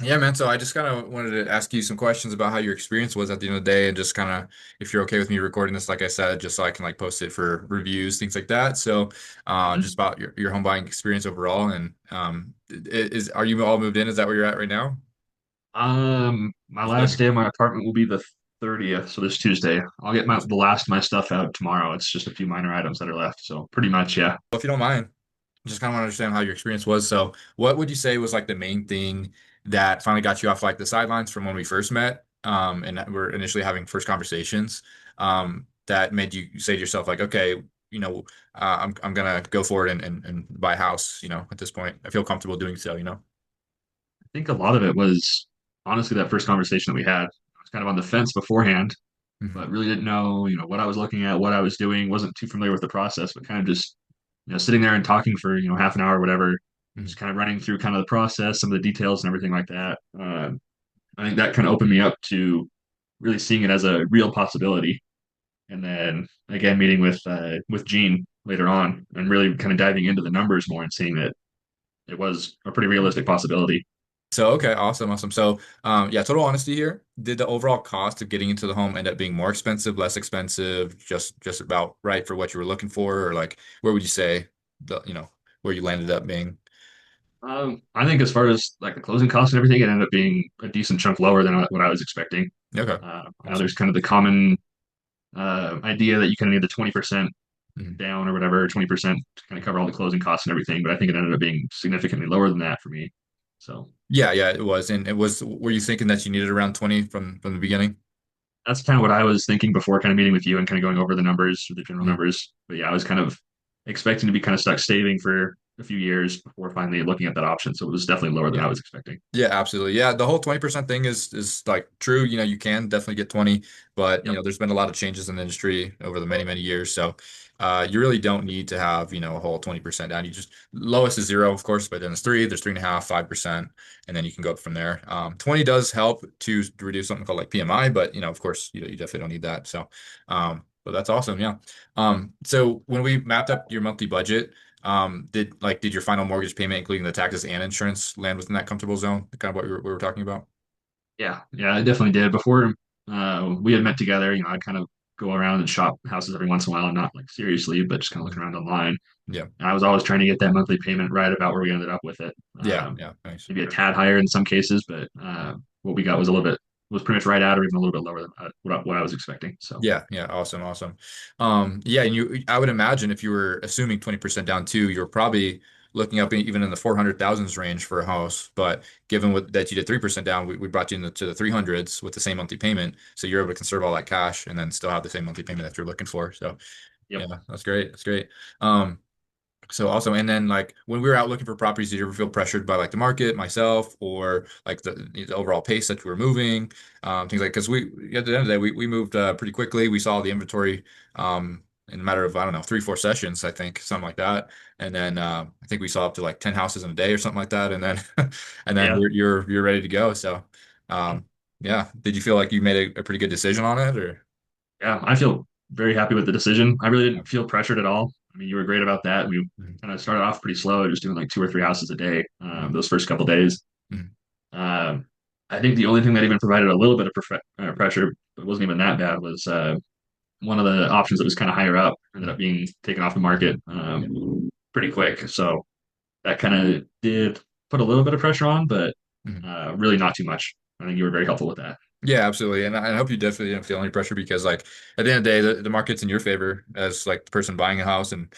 Yeah, man. So I just kind of wanted to ask you some questions about how your experience was at the end of the day, and just kind of if you're okay with me recording this, like I said, just so I can like post it for reviews, things like that. So, just Mhm. about your home buying experience overall, and are you all moved in? Is that where you're at right now? My You feel last like day of my apartment will be the 30th, so this Tuesday. I'll get the last of my stuff out tomorrow. It's just a few minor items that are left, so pretty much, yeah. Well, if you don't mind, just kind of want to understand how your experience was. So, what would you say was like the main thing that finally got you off like the sidelines from when we first met, and that we're initially having first conversations, that made you say to yourself like, okay, I'm gonna go for it and buy a house. At this point, I feel comfortable doing so. I think a lot of it was honestly that first conversation that we had. I was kind of on the fence beforehand, Hmm. but really didn't know, what I was looking at, what I was doing, wasn't too familiar with the process, but kind of just, sitting there and talking for, half an hour or whatever, Hmm. just kind of running through kind of the process, some of the details and everything like that. I think that kind of opened me up to really seeing it as a real possibility. And then again, meeting with Gene later on and really kind of diving into the numbers more and seeing that it was a pretty realistic possibility. So okay, awesome, awesome. So yeah, total honesty here. Did the overall cost of getting into the home end up being more expensive, less expensive, just about right for what you were looking for, or like where would you say where you landed up being? I think as far as like the closing costs and everything, it ended up being a decent chunk lower than what I was expecting. Okay, I know there's awesome. kind of the common idea that you kind of need the 20% Mhm. down or whatever, 20% to kind of cover all the closing costs and everything, but I think it ended up being significantly lower than that for me. So Yeah, yeah, it was. And it was, were you thinking that you needed around 20 from the beginning? that's kind of what I was thinking before kind of meeting with you and kind of going over the numbers or the general Mhm. numbers. But yeah, I was kind of expecting to be kind of stuck saving for a few years before finally looking at that option. So it was definitely lower than Yeah. I was expecting. Yeah, absolutely. Yeah, the whole 20% thing is like true. You can definitely get 20, but Yep. there's been a lot of changes in the industry over the many, many years. So you really don't need to have, a whole 20% down. You just lowest is zero, of course, but then it's three, there's 3.5, 5%, and then you can go up from there. 20 does help to reduce something called like PMI, but of course, you definitely don't need that. So but that's awesome. Yeah. So when we mapped up your monthly budget, did your final mortgage payment, including the taxes and insurance, land within that comfortable zone? Kind of what we were talking about. Yeah. Yeah, I definitely did. Before we had met together, I'd kind of go around and shop houses every once in a while, not like seriously, but just kind of Mhm. looking around online. Yeah, And I was always trying to get that monthly payment right about where we ended up with it. yeah, yeah. Nice. Maybe a tad higher in some cases, but what we got was was pretty much right at or even a little bit lower than what I was expecting. So, Yeah, yeah. Awesome, awesome. Yeah, and I would imagine if you were assuming 20% down too, you're probably looking up even in the 400,000s range for a house. But given that you did 3% down, we brought you to the 300s with the same monthly payment, so you're able to conserve all that cash and then still have the same monthly payment that you're looking for. So, yep. yeah, that's great. That's great. So also, and then like when we were out looking for properties, did you ever feel pressured by like the market, myself, or like the overall pace that we were moving? Things like because we at the end of the day we moved pretty quickly. We saw the inventory in a matter of I don't know 3, 4 sessions, I think, something like that. And then I think we saw up to like 10 houses in a day or something like that. And then and then Yeah. you're ready to go. So yeah, did you feel like you made a pretty good decision on it or? Yeah. I feel very happy with the decision. I really Yeah. didn't feel pressured at all. I mean, you were great about that. We Mhm. kind of started off pretty slow, just doing like two or three houses a day Mhm. those first couple days. Mhm. Um, I think the only thing that even provided a little bit of pressure, but wasn't even that bad, was one of the options that was kind of higher up ended up Mhm. being taken off the market pretty quick. So that kind of did put a little bit of pressure on, but Mhm. really not too much. I think you were very helpful with that. Yeah, absolutely. And I hope you definitely didn't feel any pressure because like at the end of the day, the market's in your favor as like the person buying a house and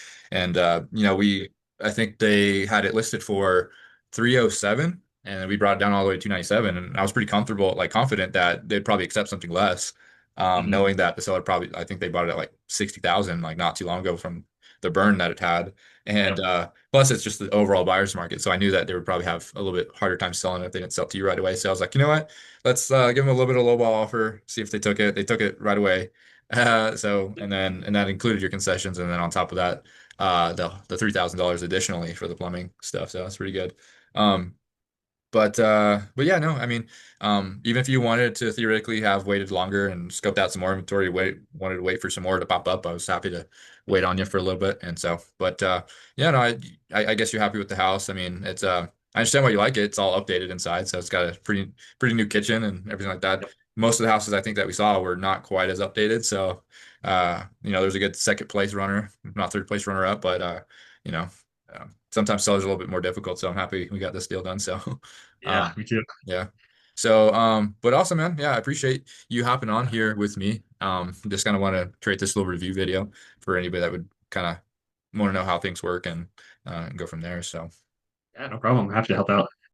I think they had it listed for 307 and we brought it down all the way to 297 and I was pretty comfortable, like confident that they'd probably accept something less. Hmm. Knowing that the seller probably I think they bought it at like 60,000 like not too long ago from the burn that it had. And Yep. plus it's just the overall buyer's market. So I knew that they would probably have a little bit harder time selling it if they didn't sell it to you right away. So I was like, you know what? Let's give them a little bit of lowball offer, see if they took it. They took it right away. And that included your concessions, and then on top of that, the $3,000 additionally for the plumbing stuff. So that's pretty good. Um, but yeah, no, I mean, even if you wanted to theoretically have waited longer and scoped out some more inventory, wanted to wait for some more to pop up, I was happy to wait on you for a little bit. And so, but yeah, no, I guess you're happy with the house. I mean, it's I understand why you like it. It's all updated inside, so it's got a pretty new kitchen and everything like that. Yep. Most of the houses I think that we saw were not quite as updated, so there's a good second place runner, not third place runner up, but you know, sometimes sellers are a little bit more difficult. So I'm happy we got this deal done. So, Yeah, um, me too. yeah. So, but awesome, man. Yeah, I appreciate you hopping on here with me. Just kind of want to create this little review video for anybody that would kind of want to know how things work and go from there. So. Yeah, no problem. I'm happy to help out.